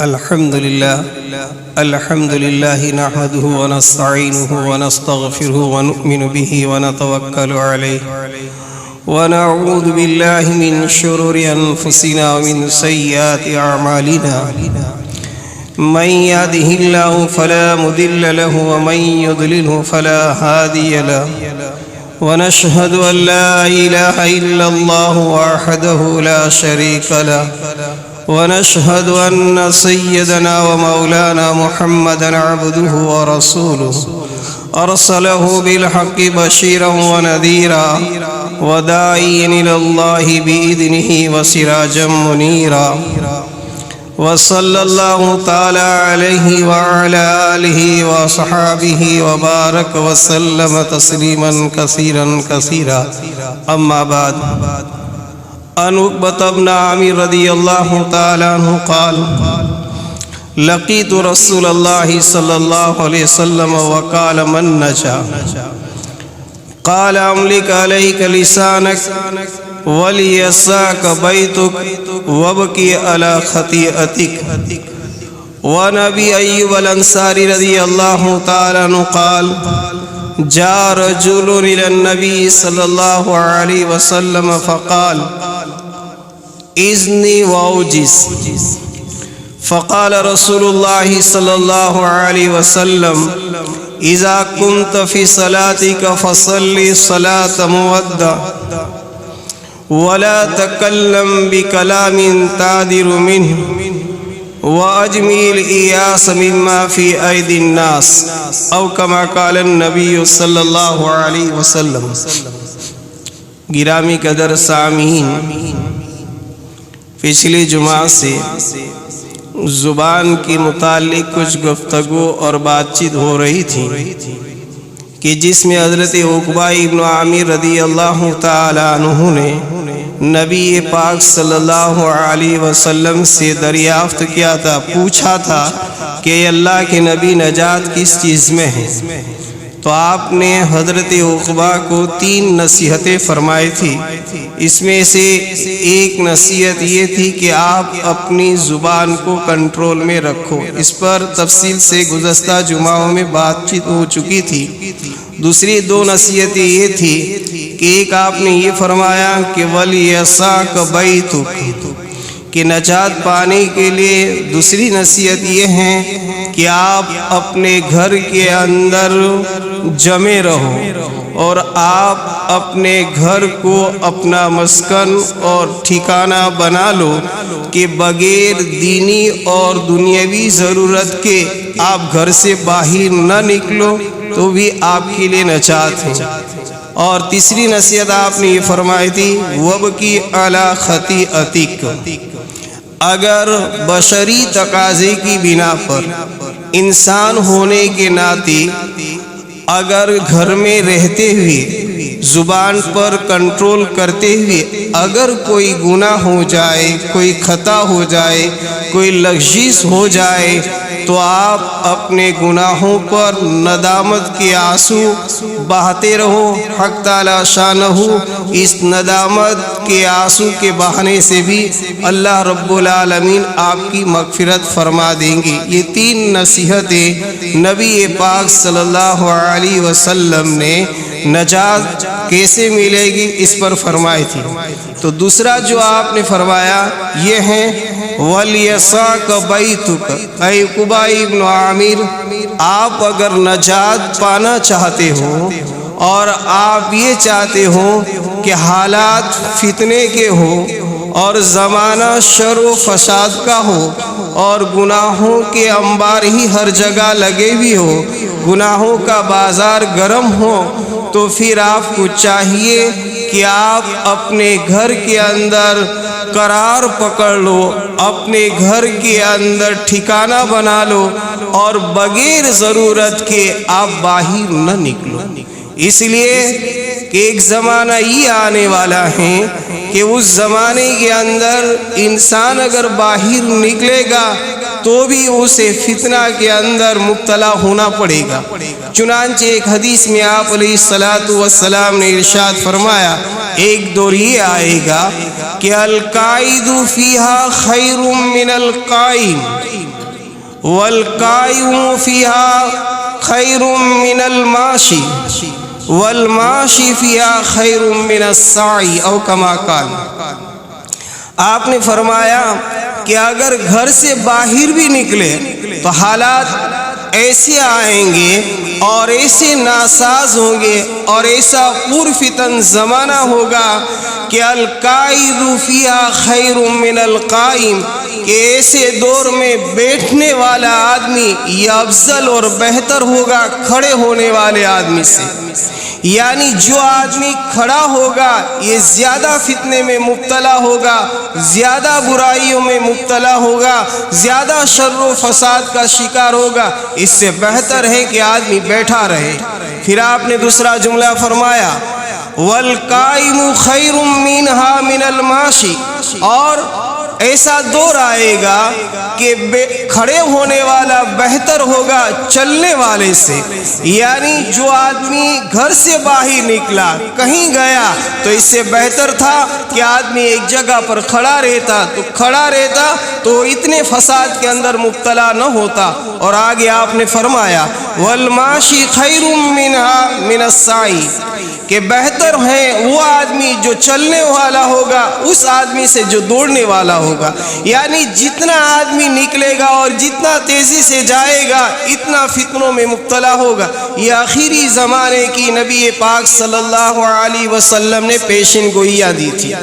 الحمد لله نحمده ونستعينه ونستغفره ونؤمن به ونتوكل عليه ونعوذ بالله من شرور أنفسنا ومن سيئات أعمالنا من يهده الله فلا مضل له ومن يضلله فلا هادي له ونشهد أن لا إله إلا الله وحده لا شريك له ونشهد أن سيدنا ومولانا محمدا عبده ورسوله أرسله بالحق بشيرا ونذيرا وداعيا إلى الله بإذنه وسراجا منيرا وصلى الله تعالى عليه وعلى آله وصحابه وبارك وسلم تسليما كثيرا كثيرا أما بعد عن عقبة بن عامر رضي الله تعالى عنه قال لقيت رسول الله صلى الله عليه وسلم وقال من نجا قال أملك عليك لسانك وليساك بيتك وابكي على خطيئتك. ونبي أيوب الأنصاري رضي الله تعالى عنه قال جاء رجل إلى النبي صلى الله عليه وسلم فقال إذني وأوجز فقال رسول الله صلى الله عليه وسلم إذا كنت في صلاتك فصلي صلاة مودع ولا تكلم بكلام تعذر منه وأجمل الإياس مما في أيدي الناس أو كما قال النبي صلى الله عليه وسلم. گرامی قدر سامعین، پچھلی جمعہ سے زبان کے متعلق کچھ گفتگو اور بات چیت ہو رہی تھی کہ جس میں حضرت عقبہ ابن عامر رضی اللہ تعالی عنہ نے نبی پاک صلی اللہ علیہ وسلم سے دریافت کیا تھا، پوچھا تھا کہ اللہ کے نبی نجات کس چیز میں ہے؟ تو آپ نے حضرت عقبہ کو 3 نصیحتیں فرمائی تھی. اس میں سے ایک نصیحت یہ تھی کہ آپ اپنی زبان کو کنٹرول میں رکھو. اس پر تفصیل سے گزشتہ جمعوں میں بات چیت ہو چکی تھی. دوسری 2 نصیحتیں یہ تھی کہ ایک آپ نے یہ فرمایا کہ وَلْيَسَعْكَ بَيْتُكَ، کہ نجات پانے کے لیے دوسری نصیحت یہ ہے کہ آپ اپنے گھر کے اندر جمے رہو اور آپ اپنے گھر کو اپنا مسکن اور ٹھکانہ بنا لو کہ بغیر دینی اور دنیاوی ضرورت کے آپ گھر سے باہر نہ نکلو تو بھی آپ کے لیے نجات ہے. اور تیسری نصیحت آپ نے یہ فرمائی تھی وَابْكِ عَلَى خَطِيئَتِكَ، اگر بشری تقاضے کی بنا پر انسان ہونے کے ناطے اگر گھر میں رہتے ہوئے زبان پر کنٹرول کرتے ہوئے اگر کوئی گناہ ہو جائے، کوئی خطا ہو جائے، کوئی لغزش ہو جائے تو آپ اپنے گناہوں پر ندامت کے آنسو بہاتے رہو. حق تعالی شانہ اس ندامت کے آنسو کے بہانے سے بھی اللہ رب العالمین آپ کی مغفرت فرما دیں گے. یہ 3 نصیحتیں نبی پاک صلی اللہ علیہ وسلم نے نجات کیسے ملے گی اس پر فرمائی تھی. تو دوسرا جو آپ نے فرمایا یہ ہے وَلْيَسَعْكَ بَيْتُكَ، اے عقبہ ابن عامر، آپ اگر نجات پانا چاہتے ہو اور آپ یہ چاہتے ہو کہ حالات فتنے کے ہو اور زمانہ شر و فساد کا ہو اور گناہوں کے انبار ہی ہر جگہ لگے بھی ہو، گناہوں کا بازار گرم ہو، تو پھر آپ کو چاہیے کہ آپ اپنے گھر کے اندر قرار پکڑ لو، اپنے گھر کے اندر ٹھکانہ بنا لو اور بغیر ضرورت کے آپ باہر نہ نکلو. اس لیے کہ ایک زمانہ یہ آنے والا ہے کہ اس زمانے کے اندر انسان اگر باہر نکلے گا تو بھی اسے فتنہ کے اندر مبتلا ہونا پڑے گا. چنانچہ ایک حدیث میں آپ علیہ السلام نے ارشاد فرمایا ایک دور یہ آئے گا کہ القائد فیہا خیر من القائم، والقائم فيها خير من الماشي والماشي فيها خير من السعي او كما قال۔ آپ نے فرمایا کہ اگر گھر سے باہر بھی نکلے تو حالات ایسے آئیں گے اور ایسے ناساز ہوں گے اور ایسا پرفتن زمانہ ہوگا کہ القائد فیہا خیر من القائم، کہ ایسے دور میں بیٹھنے والا آدمی یہ افضل اور بہتر ہوگا کھڑے ہونے والے آدمی سے۔ یعنی جو آدمی کھڑا ہوگا یہ زیادہ فتنے میں مبتلا ہوگا، زیادہ برائیوں میں مبتلا ہوگا، زیادہ شر و فساد کا شکار ہوگا، اس سے بہتر ہے کہ آدمی بیٹھا رہے۔ پھر آپ نے دوسرا جملہ فرمایا والقائم خیر منہا من الماشی، اور ایسا دور آئے گا کہ کھڑے ہونے والا بہتر ہوگا چلنے والے سے۔ یعنی جو آدمی گھر سے باہر نکلا کہیں گیا تو اس سے بہتر تھا کہ آدمی ایک جگہ پر کھڑا رہتا تو اتنے فساد کے اندر مبتلا نہ ہوتا۔ اور آگے آپ نے فرمایا والماشی خیر منہا من السعی، کہ بہتر ہے وہ آدمی جو چلنے والا ہوگا اس آدمی سے جو دوڑنے والا ہوگا۔ یعنی جتنا آدمی نکلے گا اور جتنا تیزی سے جائے گا اتنا فتنوں میں مبتلا ہوگا۔ یہ آخری زمانے کی نبی پاک صلی اللہ علیہ وسلم نے پیشن گوئیاں دی تھی۔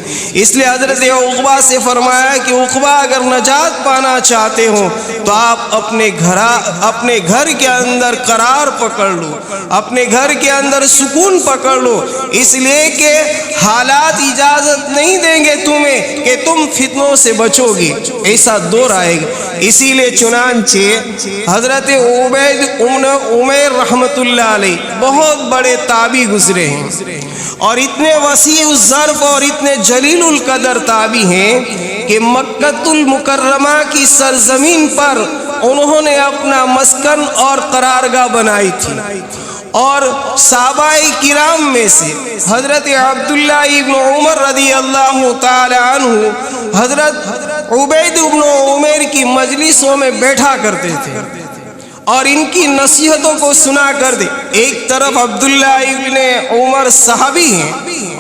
اس لیے حضرت عقبہ سے فرمایا کہ عقبہ اگر نجات پانا چاہتے ہو تو آپ اپنے گھر کے اندر قرار پکڑ لو، اپنے گھر کے اندر سکون پکڑ لو، اس لیے کہ حالات اجازت نہیں دیں گے تمہیں کہ تم فتنوں سے بچو گے، ایسا دور آئے گا۔ اسی لیے چنانچہ حضرت عبید بن عمیر رحمت اللہ علیہ بہت بڑے تابعی گزرے ہیں اور اتنے وسیع الظرف اور اتنے جلیل القدر تابعی ہیں کہ مکہ المکرمہ کی سرزمین پر انہوں نے اپنا مسکن اور قرارگاہ بنائی تھی۔ اور صحابہ کرام میں سے حضرت عبداللہ ابن عمر رضی اللہ تعالی عنہ حضرت عبید بن عمیر کی مجلسوں میں بیٹھا کرتے تھے اور ان کی نصیحتوں کو سنا کرتے۔ ایک طرف عبداللہ ابن عمر صحابی ہیں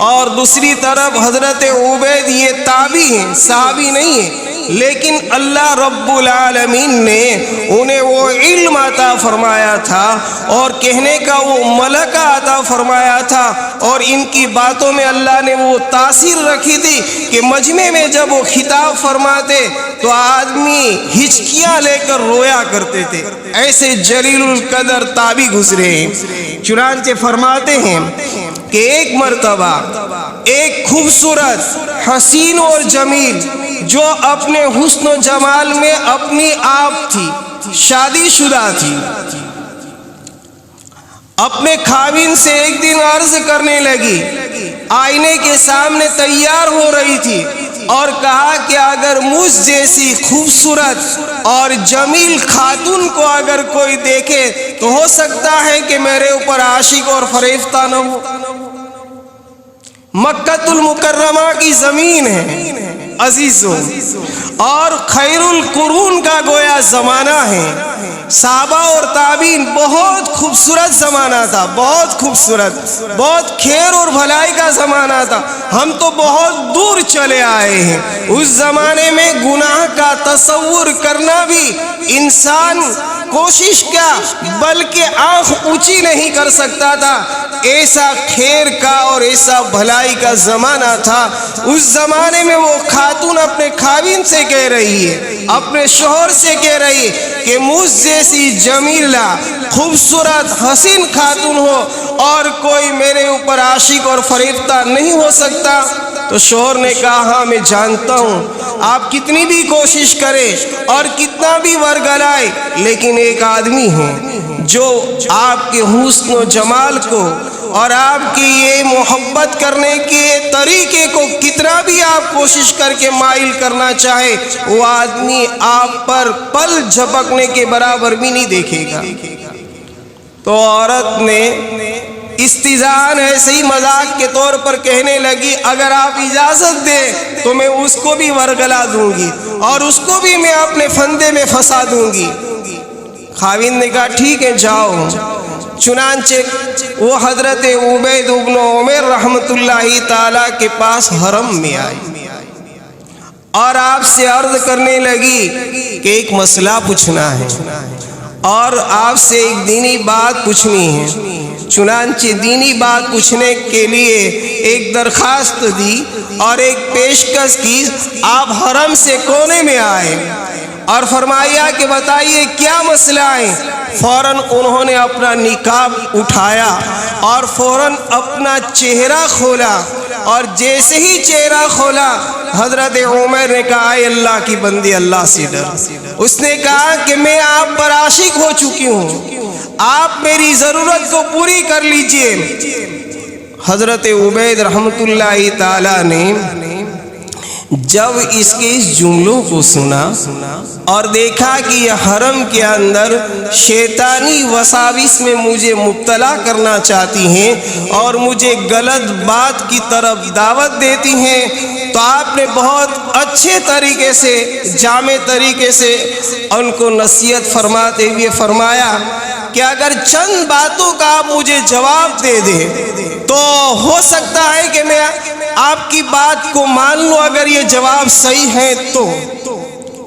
اور دوسری طرف حضرت عبید یہ تابعی ہیں، صحابی نہیں ہیں، لیکن اللہ رب العالمین نے انہیں وہ علم عطا فرمایا تھا اور کہنے کا وہ ملکہ عطا فرمایا تھا، اور ان کی باتوں میں اللہ نے وہ تاثیر رکھی تھی کہ مجمع میں جب وہ خطاب فرماتے تو آدمی ہچکیاں لے کر رویا کرتے تھے۔ ایسے جلیل القدر تابعی گزرے ہیں۔ چنانچہ فرماتے ہیں کہ ایک مرتبہ ایک خوبصورت حسین اور جمیل جو اپنے حسن و جمال میں اپنی آپ تھی، شادی شدہ تھی، اپنے خاوند سے ایک دن عرض کرنے لگی، آئینے کے سامنے تیار ہو رہی تھی اور کہا کہ اگر مجھ جیسی خوبصورت اور جمیل خاتون کو اگر کوئی دیکھے تو ہو سکتا ہے کہ میرے اوپر عاشق اور فریفتہ نہ ہو۔ مکہ المکرمہ کی زمین ہے عزیزوں، اور خیر القرون کا گویا زمانہ ہے۔ صحابہ اور تابعین بہت خوبصورت زمانہ تھا، بہت خوبصورت، بہت خیر اور بھلائی کا زمانہ تھا۔ ہم تو بہت دور چلے آئے ہیں۔ اس زمانے میں گناہ کا تصور کرنا بھی انسان کوشش کیا بلکہ آنکھ اونچی نہیں کر سکتا تھا، ایسا خیر کا اور ایسا بھلائی کا زمانہ تھا۔ اس زمانے میں وہ خاتون اپنے خاوند سے کہہ رہی ہے، اپنے شوہر سے کہہ رہی ہے کہ مجھ جیسی جمیلہ خوبصورت حسین خاتون ہو اور کوئی میرے اوپر عاشق اور فریفتہ نہیں ہو سکتا۔ تو شوہر نے کہا ہاں میں جانتا ہوں، آپ کتنی بھی کوشش کریں اور کتنا بھی ورگلائے، لیکن ایک آدمی ہے جو آپ کے حسن و جمال کو اور آپ کی یہ محبت کرنے کے طریقے کو کتنا بھی آپ کوشش کر کے مائل کرنا چاہے، وہ آدمی آپ پر پل جھپکنے کے برابر بھی نہیں دیکھے گا۔ تو عورت نے استیزان ایسے ہی مذاق کے طور پر کہنے لگی اگر آپ اجازت دیں تو میں اس کو بھی ورگلا دوں گی اور اس کو بھی میں اپنے فندے میں پھنسا دوں گی۔ خاوند نے کہا ٹھیک ہے جاؤ۔ چنانچہ وہ حضرت عبید بن عمر رحمۃ اللہ تعالی کے پاس حرم میں آئی اور آپ سے عرض کرنے لگی کہ ایک مسئلہ پوچھنا ہے اور آپ سے ایک دینی بات پوچھنی ہے۔ چنانچہ دینی بات پوچھنے کے لیے ایک درخواست دی اور ایک پیشکش کی۔ آپ حرم سے کونے میں آئے اور فرمایا کہ بتائیے کیا مسئلہ ہے۔ فوراً انہوں نے اپنا نقاب اٹھایا اور فوراً اپنا چہرہ کھولا، اور جیسے ہی چہرہ کھولا حضرت عمر نے کہا اے اللہ کی بندی اللہ سے ڈر۔ اس نے کہا کہ میں آپ پر عاشق ہو چکی ہوں، آپ میری ضرورت کو پوری کر لیجئے۔ حضرت عبید رحمۃ اللہ تعالی نے جب اس کے اس جملوں کو سنا اور دیکھا کہ یہ حرم کے اندر شیطانی وساوس میں مجھے مبتلا کرنا چاہتی ہیں اور مجھے غلط بات کی طرف دعوت دیتی ہیں، تو آپ نے بہت اچھے طریقے سے، جامع طریقے سے ان کو نصیحت فرماتے ہوئے فرمایا کہ اگر چند باتوں کا آپ مجھے جواب دے دیں تو ہو سکتا ہے کہ میں آپ کی بات کو مان لوں، اگر یہ جواب صحیح ہے تو۔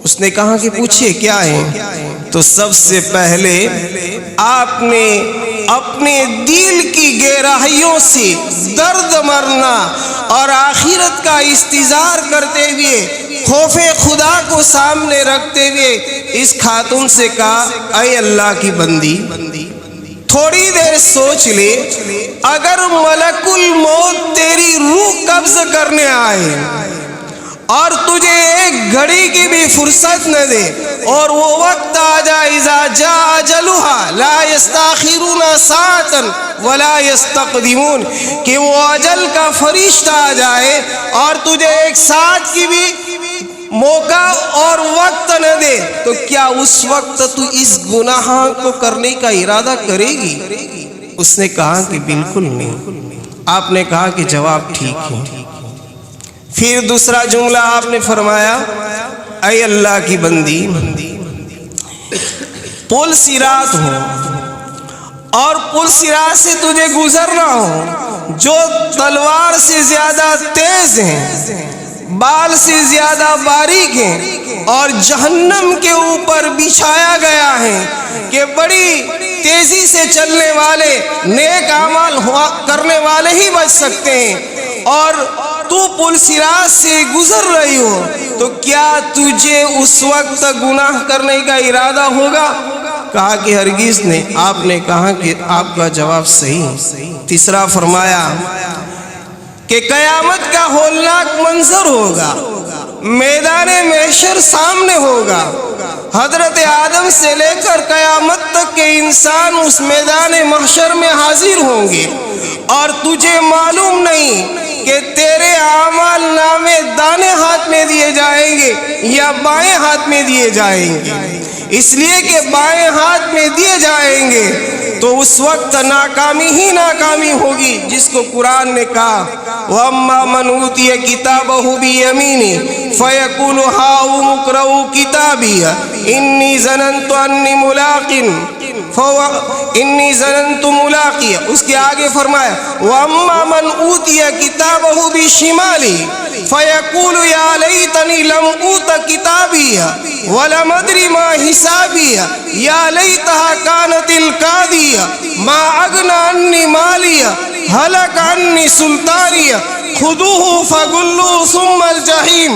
اس نے کہا کہ پوچھئے کیا ہے؟ تو سب سے پہلے آپ نے اپنے دل کی گہرائیوں سے درد مرنا اور آخرت کا استظہار کرتے ہوئے خوف خدا کو سامنے رکھتے ہوئے اس خاتون سے کہا اے اللہ کی بندی تھوڑی دیر سوچ لے، اگر ملک الموت تیری روح قبض کرنے آئے اور تجھے ایک گھڑی کی بھی فرصت نہ دے اور وہ وقت آ جائے اذا جاء اجلها لا يستاخرون ساعة ولا يستقدمون، کہ وہ اجل کا فرشتہ آ جائے اور تجھے ایک ساعت کی بھی موقع اور وقت نہ دے تو کیا اس وقت تو اس گناہ کو کرنے کا ارادہ کرے گی؟ اس نے کہا کہ بالکل نہیں۔ آپ نے کہا کہ جواب ٹھیک ہے۔ پھر دوسرا جملہ آپ نے فرمایا اے اللہ کی بندی پل صراط ہو اور پل صراط سے تجھے گزرنا ہو جو تلوار سے زیادہ تیز ہیں، بال سے زیادہ باریک ہیں اور جہنم کے اوپر بچھایا گیا ہے کہ بڑی تیزی سے چلنے والے نیک اعمال کرنے والے ہی بچ سکتے ہیں، اور تو پل صراط سے گزر رہی ہو تو کیا تجھے اس وقت گناہ کرنے کا ارادہ ہوگا؟ کہا کہ ہرگز نہیں۔ آپ نے کہا کہ آپ کا جواب صحیح ہے۔ تیسرا فرمایا کہ قیامت کا ہولناک منظر ہوگا، میدان محشر سامنے ہوگا، حضرت آدم سے لے کر قیامت تک کے انسان اس میدان محشر میں حاضر ہوں گے، اور تجھے معلوم نہیں کہ تیرے اعمال نامے دائیں ہاتھ میں دیے جائیں گے یا بائیں ہاتھ میں دیے جائیں گے، اس لیے کہ بائیں ہاتھ میں دیے جائیں گے تو اس وقت ناکامی ہی ناکامی ہوگی، جس کو قرآن نے کہا وَأَمَّا مَنْ أُوتِيَ كِتَابَهُ بِيَمِينِهِ فَيَقُولُ هَاؤُمُ اقْرَءُوا كِتَابِيَهْ إِنِّي ظَنَنْتُ أَنِّي مُلَاقٍ اس کے آگے فرمایا وَأَمَّا مَنْ أُوتِيَ كِتَابَهُ بِشِمَالِهِ فَيَقُولُ يَا لَيْتَنِي لَمْ أُوتَ كِتَابِيَهْ وَلَمْ أَدْرِ مَا حِسَابِيَهْ يَا لَيْتَهَا كَانَتِ الْقَاضِيَةَ مَا أَغْنَىٰ عَنِّي مَالِيَهْ هَلَكَ عَنِّي سُلْطَانِيَهْ خُذُوهُ فَغُلُّوهُ ثُمَّ الْجَحِيمَ۔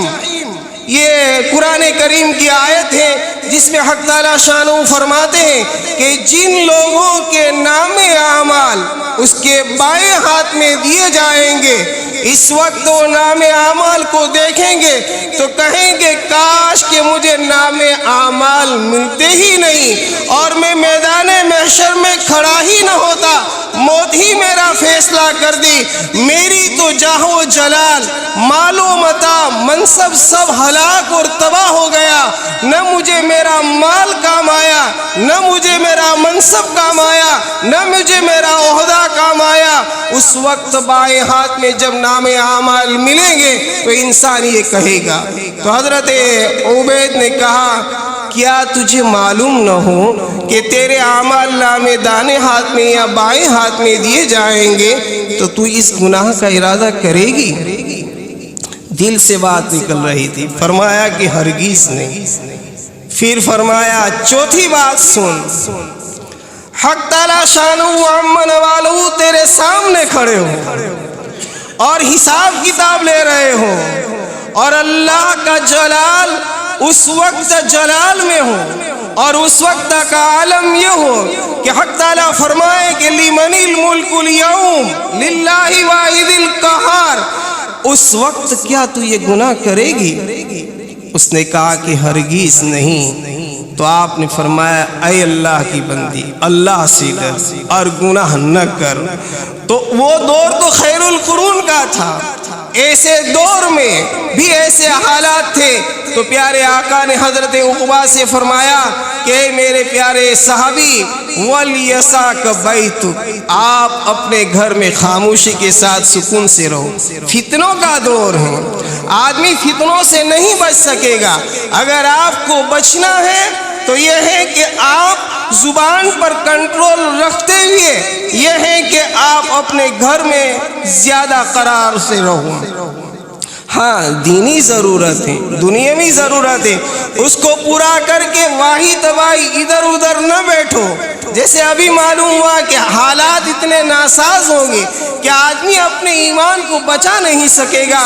یہ قرآن کریم کی آیت ہے جس میں حق تعالیٰ شانہ فرماتے ہیں کہ جن لوگوں کے نام اعمال اس کے بائیں ہاتھ میں دیے جائیں گے، اس وقت وہ نام اعمال کو دیکھیں گے تو کہیں گے کاش کہ مجھے نام اعمال ملتے ہی نہیں اور میں میدان محشر میں کھڑا ہی نہ ہوتا، موت ہی میرا فیصلہ کر دی، میری تو جاہ و جلال، مال و متاع، منصب سب ہلاک اور تباہ ہو گیا، نہ مجھے میرا مال کام آیا نہ مجھے میرا منصب کام آیا، نہ مجھے میرا عہدہ کام آیا۔ اس وقت بائیں ہاتھ میں جب نام اعمال ملیں گے تو انسان یہ کہے گا۔ تو حضرت عبید نے کہا کیا تجھے معلوم نہ ہو کہ تیرے اعمال نامے دائیں ہاتھ میں یا بائیں ہاتھ میں دیے جائیں گے تو تو اس گناہ کا ارادہ کرے گی؟ دل سے بات نکل رہی تھی۔ فرمایا کہ ہرگز نہیں۔ پھر فرمایا چوتھی بات سن، حق تعالی شانہ و عمن والو تیرے سامنے کھڑے ہو اور حساب کتاب لے رہے ہو، اور اللہ کا جلال اس وقت جلال میں ہو، اور اس وقت کا عالم یہ ہو کہ حق تعالیٰ فرمائے کہ لمن الملک اليوم للہ واحد القہار، اس وقت کیا تو یہ گناہ کرے گی؟ اس نے کہا کہ ہرگز نہیں۔ تو آپ نے فرمایا اے اللہ کی بندی، اللہ سے ڈر اور گناہ نہ کر۔ تو وہ دور تو خیر القرون کا تھا، ایسے دور میں بھی ایسے حالات تھے تو پیارے آقا نے حضرت عقبہ سے فرمایا کہ میرے پیارے صحابی وَلْيَسَعْكَ بَيْتُكَ، آپ اپنے گھر میں خاموشی کے ساتھ سکون سے رہو۔ فتنوں کا دور ہے، آدمی فتنوں سے نہیں بچ سکے گا۔ اگر آپ کو بچنا ہے تو یہ ہے کہ آپ زبان پر کنٹرول رکھتے ہوئے یہ ہے کہ آپ اپنے گھر میں زیادہ قرار سے رہو۔ ہاں دینی ضرورت ہے، دنیاوی ضرورت ہے، اس کو پورا کر کے واہی تباہی ادھر ادھر نہ بیٹھو۔ جیسے ابھی معلوم ہوا کہ حالات اتنے ناساز ہوں گے کہ آدمی اپنے ایمان کو بچا نہیں سکے گا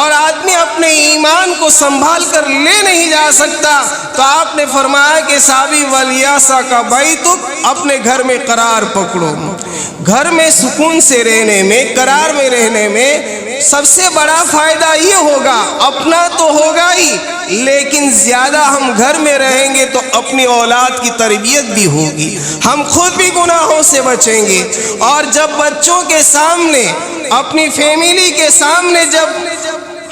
اور آدمی اپنے ایمان کو سنبھال کر لے نہیں جا سکتا، تو آپ نے فرمایا کہ صحابی وَلْيَسَعْكَ بَيْتُكَ، اپنے گھر میں قرار پکڑو۔ گھر میں سکون سے رہنے میں، قرار میں رہنے میں سب سے بڑا فائدہ یہ ہوگا، اپنا تو ہوگا ہی لیکن زیادہ ہم گھر میں رہیں گے تو اپنی اولاد کی تربیت بھی ہوگی، ہم خود بھی گناہوں سے بچیں گے، اور جب بچوں کے سامنے، اپنی فیملی کے سامنے جب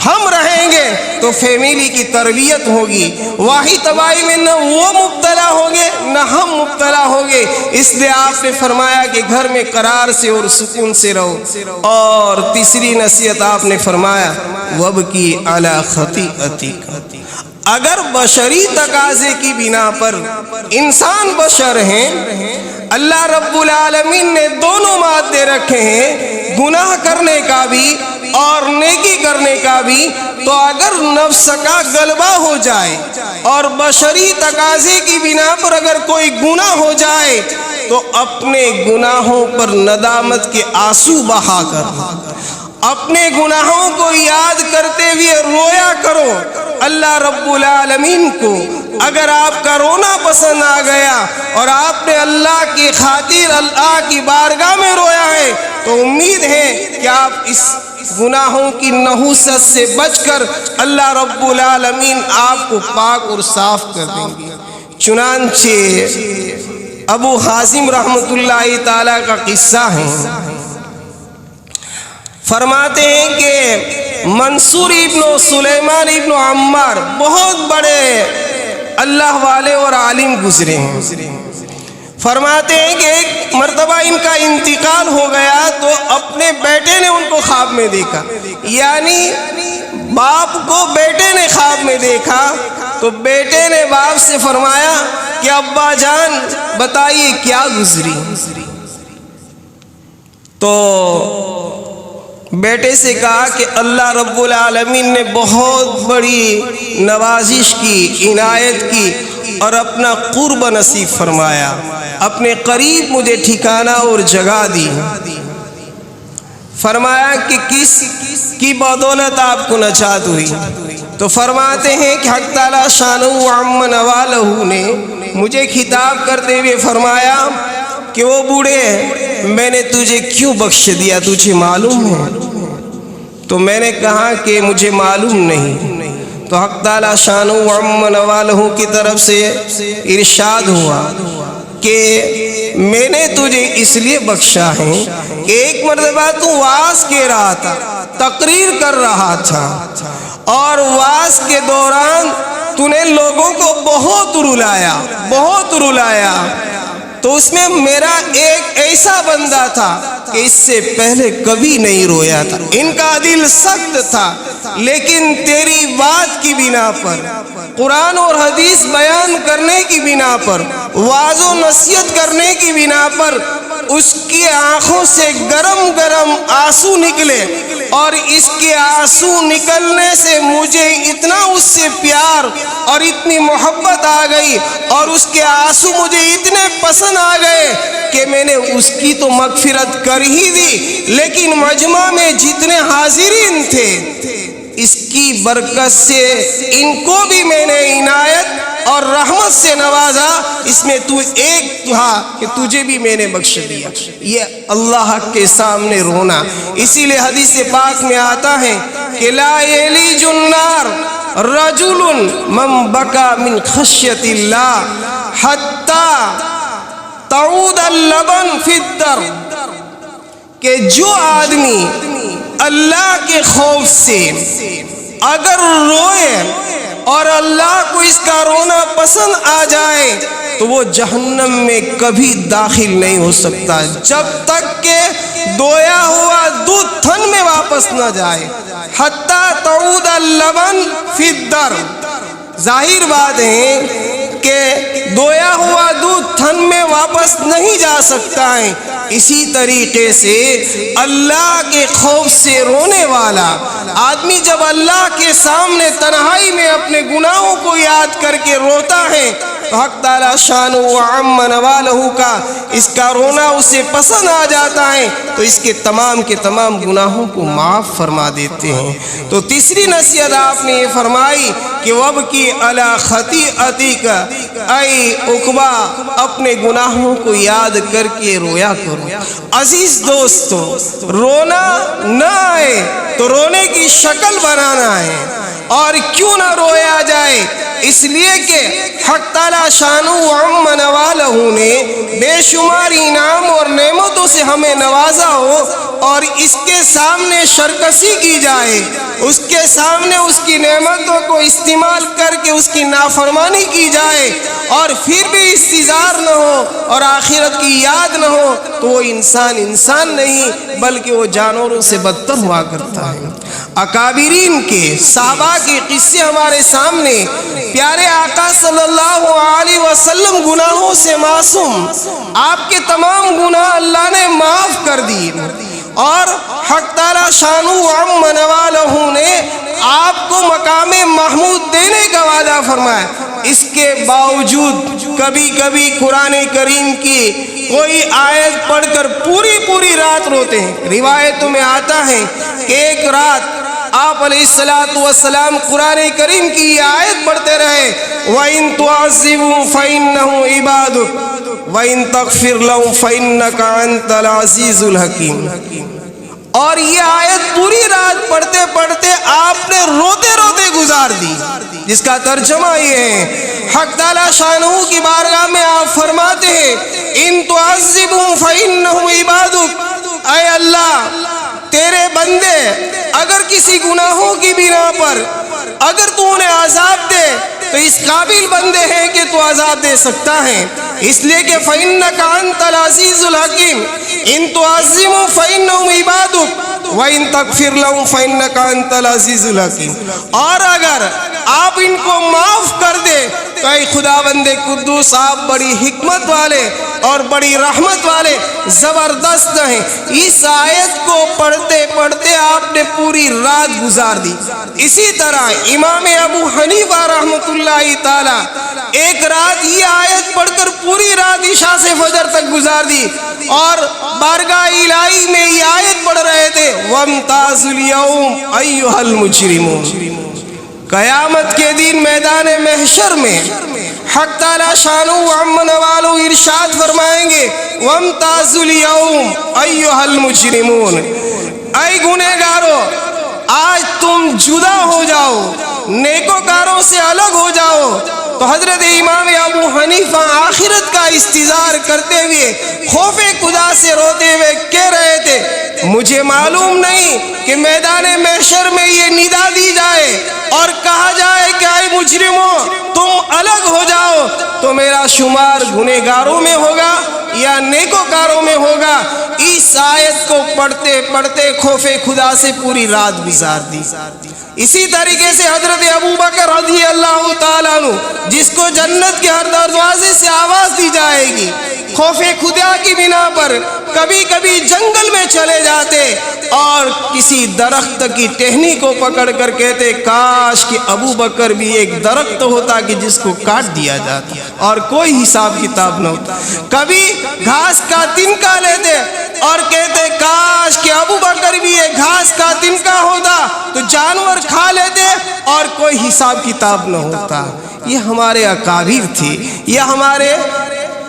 ہم رہیں گے تو فیملی کی تربیت ہوگی، واہی تباہی میں نہ وہ مبتلا ہوں گے نہ ہم مبتلا ہوں گے۔ اس لیے آپ نے فرمایا کہ گھر میں قرار سے اور سکون سے رہو۔ اور تیسری نصیحت آپ نے فرمایا وَابْكِي عَلَى خَطِيئَتِكَ، اگر بشری تقاضے کی بنا پر، انسان بشر ہیں، اللہ رب العالمین نے دونوں مادے رکھے ہیں، گناہ کرنے کا بھی اور نیکی کرنے کا بھی، تو اگر نفس کا غلبہ ہو جائے اور بشری تقاضے کی بنا پر اگر کوئی گناہ ہو جائے تو اپنے گناہوں پر ندامت کے آنسو بہا کر اپنے گناہوں کو یاد کرتے ہوئے رویا کرو۔ اللہ رب العالمین کو اگر آپ کا رونا پسند آ گیا اور آپ نے اللہ کی خاطر اللہ کی بارگاہ میں رویا ہے تو امید ہے کہ آپ اس گناہوں کی نحوست سے بچ کر اللہ رب العالمین آپ کو پاک اور صاف کر دیں گے۔ چنانچہ ابو حازم رحمۃ اللہ تعالی کا قصہ ہے، فرماتے ہیں کہ منصور ابن سلیمان ابن عمار بہت بڑے اللہ والے اور عالم گزرے ہیں۔ فرماتے ہیں کہ ایک مرتبہ ان کا انتقال ہو گیا تو اپنے بیٹے نے ان کو خواب میں دیکھا، یعنی باپ کو بیٹے نے خواب میں دیکھا، تو بیٹے نے باپ سے فرمایا کہ ابا جان بتائیے کیا گزری؟ تو بیٹے سے کہا کہ اللہ رب العالمین نے بہت بڑی نوازش کی، عنایت کی اور اپنا قرب نصیب فرمایا، اپنے قریب مجھے ٹھکانہ اور جگہ دی۔ فرمایا کہ کس کی بدولت آپ کو نجات ہوئی؟ تو فرماتے ہیں کہ حق تعالی شانہ و عم نوالہ نے مجھے خطاب کرتے ہوئے فرمایا کہ وہ بوڑھے میں نے تجھے کیوں بخش دیا تجھے معلوم ہے؟ تو میں نے کہا کہ مجھے معلوم نہیں۔ تو حق تعالی شانہ و عم نوالہ کی طرف سے ارشاد ہوا کہ میں نے تجھے اس لیے بخشا ہے کہ ایک مرتبہ تو وعظ کہہ رہا تھا، تقریر کر رہا تھا، اور وعظ کے دوران تو نے لوگوں کو بہت رلایا، تو اس میں میرا ایک ایسا بندہ تھا کہ اس سے پہلے کبھی نہیں رویا تھا، ان کا دل سخت تھا، لیکن تیری بات کی بنا پر، قرآن اور حدیث بیان کرنے کی بنا پر، واعظ و نصیحت کرنے کی بنا پر اس کی آنکھوں سے گرم آنسو نکلے، اور اس کے آنسو نکلنے سے مجھے اتنا اس سے پیار اور اتنی محبت آ گئی، اور اس کے آنسو مجھے اتنے پسند آ گئے کہ میں نے اس کی تو مغفرت کر ہی دی، لیکن مجمع میں جتنے حاضرین تھے اس کی برکت سے ان کو بھی میں نے عنایت اور رحمت سے نوازا، اس میں تو ایک تھا کہ تجھے بھی میں نے بخش دیا۔ یہ اللہ کے سامنے رونا، اسی لیے حدیث پاک میں آتا ہے کہ لا یلیج النار رجل من بکا من خشیت اللہ حتی تعود اللبن فی الدر، کہ جو آدمی اللہ کے خوف سے اگر روئے اور اللہ کو اس کا رونا پسند آ جائے تو وہ جہنم میں کبھی داخل نہیں ہو سکتا جب تک کہ دویا ہوا دودھ تھن میں واپس نہ جائے۔ حتی تعود اللبن فی الدر، ظاہر بات ہے کہ دویا ہوا دودھ تھن میں واپس نہیں جا سکتا ہے، اسی طریقے سے اللہ کے خوف سے رونے والا آدمی جب اللہ کے سامنے تنہائی میں اپنے گناہوں کو یاد کر کے روتا ہے تو حق تعالی شان و عم نوالہ کا اس کا رونا اسے پسند آ جاتا ہے، تو اس کے تمام گناہوں کو معاف فرما دیتے ہیں۔ تو تیسری نصیحت آپ نے یہ فرمائی کہ وَبْكِ عَلَى خَطِيئَتِكَ، اے عقبہ اپنے گناہوں کو یاد کر کے رویا کرو۔ عزیز دوستو، رونا نہ آئے تو رونے کی شکل بنانا ہے، اور کیوں نہ رویا جائے؟ اس لیے کہ حق تعالی شانہ و عم نوالہ نے بے شمار انعام اور نعمتوں سے ہمیں نوازا ہو، اور اس کے سامنے سرکشی کی جائے، اس کے سامنے اس کی نعمتوں کو استعمال کر کے اس کی نافرمانی کی جائے، اور پھر بھی استظہار نہ ہو اور آخرت کی یاد نہ ہو، تو وہ انسان نہیں بلکہ وہ جانوروں سے بدتر ہوا کرتا ہے۔ اکابرین کے صحابہ کے قصے ہمارے سامنے، پیارے آقا صلی اللہ علیہ وسلم گناہوں سے معصوم، آپ کے تمام گناہ اللہ نے معاف کر دیے، اور حق تعالی شانہ و عم نوالہ نے آپ کو مقام محمود دینے کا وعدہ فرمایا۔ اس کے باوجود کبھی کبھی قرآن کریم کی کوئی آیت پڑھ کر پوری رات روتے ہیں۔ روایتوں میں آتا ہے کہ ایک رات آپ علیہ السلام قرآن کریم کی یہ آیت پڑھتے رہے، وَإِن تُعَذِّبْهُمْ فَإِنَّهُمْ عِبَادُكَ وَإِن تَغْفِرْ لَهُمْ فَإِنَّكَ أَنْتَ الْعَزِيزُ الْحَكِيمُ۔ اور یہ آیت پوری رات پڑھتے پڑھتے آپ نے روتے گزار دی، جس کا ترجمہ یہ ہے، حق تعالی شانہ کی بارگاہ میں آپ فرماتے ہیں ان تعذبهم فإنهم عبادك، اے اللہ تیرے بندے اگر کسی گناہوں کی بنا پر اگر تو انہیں عذاب دے تو اس قابل بندے ہیں کہ تو عذاب دے سکتا ہے، اس لیے کہ فَإِنَّكَ أَنْتَ الْعَزِيزُ الْحَكِيمُ إِن تُعَذِّبْهُمْ فَإِنَّهُمْ عِبَادُكَ وَإِن تَغْفِرْ لَهُمْ فَإِنَّكَ أَنْتَ الْعَزِيزُ الْحَكِيمُ۔ اور اگر آپ ان کو معاف کر دے تو اے خداوند قدوس آپ بڑی حکمت والے اور بڑی رحمت والے زبردست ہیں۔ اس آیت کو پڑھتے پڑھتے آپ نے پوری رات گزار دی۔ اسی طرح امام ابو حنیفہ رحمۃ اللہ تعالی ایک رات یہ آیت پڑھ کر پوری رات عشاء سے فجر تک گزار دی، اور بارگاہ الہی میں یہ آیت پڑھ رہے تھے وَامْتَازُوا الْيَوْمَ أَيُّهَا الْمُجْرِمُونَ۔ قیامت کے دن میدان محشر میں حق تعالی شانہ و عم نوالہ ارشاد فرمائیں گے وَامْتَازُوا الْيَوْمَ أَيُّهَا الْمُجْرِمُونَ، اے گنہگارو آج تم جدا ہو جاؤ، نیکوکاروں سے الگ ہو جاؤ۔ تو حضرت امام ابو حنیفہ آخرت کا استظہار کرتے ہوئے خوف خدا سے روتے ہوئے کہہ رہے تھے مجھے معلوم نہیں کہ میدان محشر میں یہ ندا دی جائے اور کہا جائے کہ اے مجرموں تم الگ ہو جاؤ تو میرا شمار گنہگاروں میں ہوگا یا نیکوکاروں میں ہوگا۔ اس آیت کو پڑھتے پڑھتے خوف خدا سے پوری رات گزار دی۔ اسی طریقے سے حضرت ابوبکر رضی اللہ تعالیٰ عنہ جس کو جنت کے ہر دروازے سے آواز دی جائے گی، خوف خدا کی بنا پر کبھی کبھی جنگل میں چلے جاتے اور کسی درخت کی ٹہنی کو پکڑ کر کہتے کاش کہ ابوبکر بھی ایک درخت ہوتا کہ جس کو کاٹ دیا جاتا اور کوئی حساب کتاب نہ ہوتا۔ کبھی گھاس کا تنکا لیتے اور کہتے کاش کہ ابوبکر بھی ایک گھاس کا تنکا ہوتا تو جانور کھا لیتے اور کوئی حساب کتاب نہ ہوتا۔ یہ ہمارے اکابر تھے، یہ ہمارے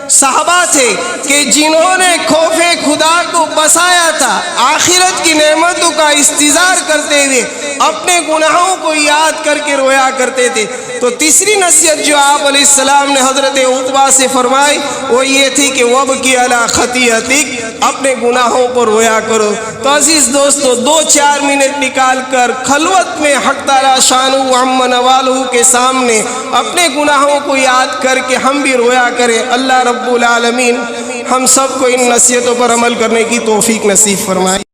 صحابہ تھے کہ جنہوں نے خوف خدا کو بسایا تھا، آخرت کی نعمتوں کا استظہار کرتے ہوئے اپنے گناہوں کو یاد کر کے رویا کرتے تھے۔ تو تیسری نصیحت جو آپ علیہ السلام نے حضرت عقبہ سے فرمائی وہ یہ تھی کہ وَبْكِ عَلَىٰ خَطِيئَتِكَ، اپنے گناہوں پر رویا کرو۔ تو عزیز دوستو 2-4 منٹ نکال کر خلوت میں حق تعالیٰ شانہ وعم نوالہ کے سامنے اپنے گناہوں کو یاد کر کے ہم بھی رویا کریں۔ اللہ رب العالمین ہم سب کو ان نصیحتوں پر عمل کرنے کی توفیق نصیب فرمائے۔